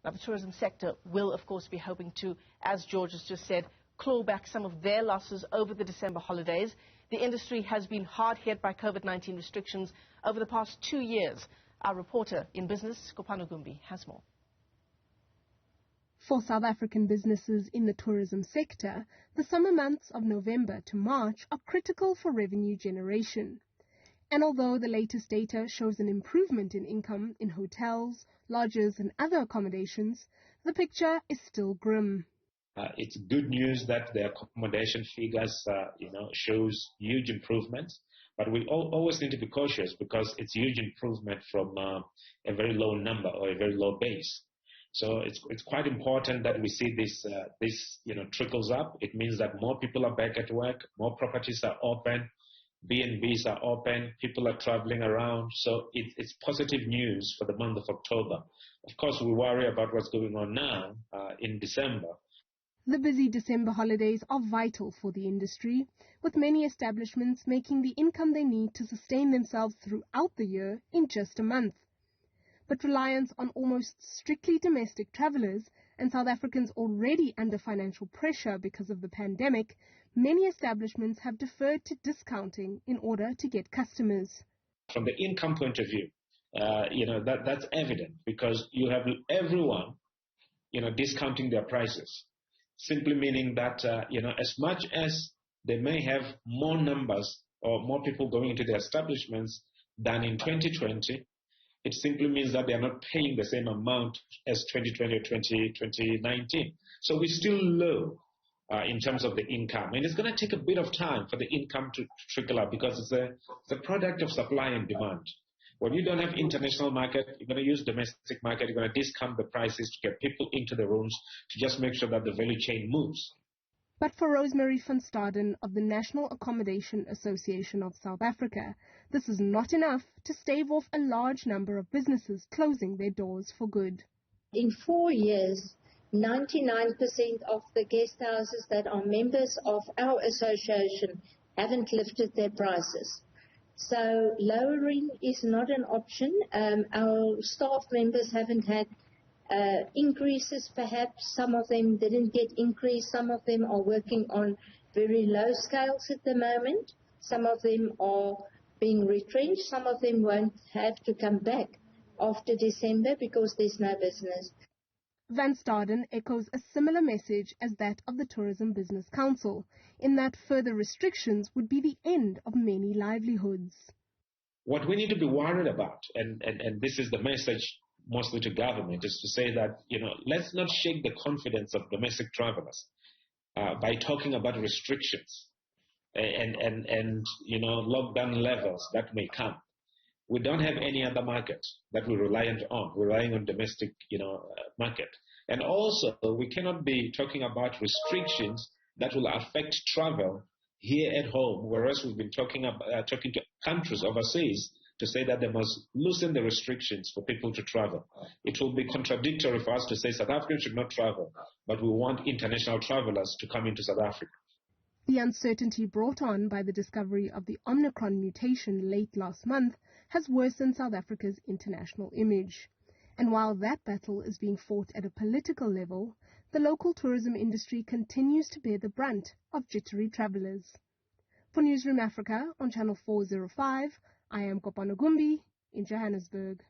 Now, the tourism sector will, of course, be hoping to, as George has just said, claw back some of their losses over the December holidays. The industry has been hard hit by COVID-19 restrictions over the past 2 years. Our reporter in business, Kopano Gumbi, has more. For South African businesses in the tourism sector, the summer months of November to March are critical for revenue generation. And although the latest data shows an improvement in income in hotels, lodges and other accommodations, the picture is still grim. It's good news that the accommodation figures, shows huge improvements, but we always need to be cautious because it's huge improvement from a very low number or a very low base. So it's quite important that we see this trickles up. It means that more people are back at work, more properties are open, B&Bs are open, people are traveling around. So it's positive news for the month of October. Of course, we worry about what's going on now in December. The busy December holidays are vital for the industry, with many establishments making the income they need to sustain themselves throughout the year in just a month. But reliance on almost strictly domestic travellers and South Africans already under financial pressure because of the pandemic, many establishments have deferred to discounting in order to get customers. From the income point of view, that's evident because you have everyone, discounting their prices, simply meaning that, as much as they may have more numbers or more people going into their establishments than in 2020, it simply means that they are not paying the same amount as 2020 or 2019. So we're still low in terms of the income. And it's going to take a bit of time for the income to trickle up because it's a product of supply and demand. When you don't have international market, you're going to use domestic market, you're going to discount the prices to get people into the rooms to just make sure that the value chain moves. But for Rosemary van Staden of the National Accommodation Association of South Africa, this is not enough to stave off a large number of businesses closing their doors for good. In 4 years, 99% of the guest houses that are members of our association haven't lifted their prices. So lowering is not an option. Our staff members haven't had increases perhaps. Some of them didn't get increased. Some of them are working on very low scales at the moment. Some of them are being retrenched. Some of them won't have to come back after December because there's no business. Van Staden echoes a similar message as that of the Tourism Business Council, in that further restrictions would be the end of many livelihoods. What we need to be worried about, and this is the message mostly to government, is to say that, let's not shake the confidence of domestic travelers by talking about restrictions and lockdown levels that may come. We don't have any other market that we're reliant on. We're relying on domestic, market. And also, we cannot be talking about restrictions that will affect travel here at home, whereas we've been talking to countries overseas to say that they must loosen the restrictions for people to travel. It will be contradictory for us to say South Africans should not travel, but we want international travelers to come into South Africa. The uncertainty brought on by the discovery of the Omicron mutation late last month has worsened South Africa's international image. And while that battle is being fought at a political level, the local tourism industry continues to bear the brunt of jittery travellers. For Newzroom Afrika on Channel 405, I am Kopano Gumbi in Johannesburg.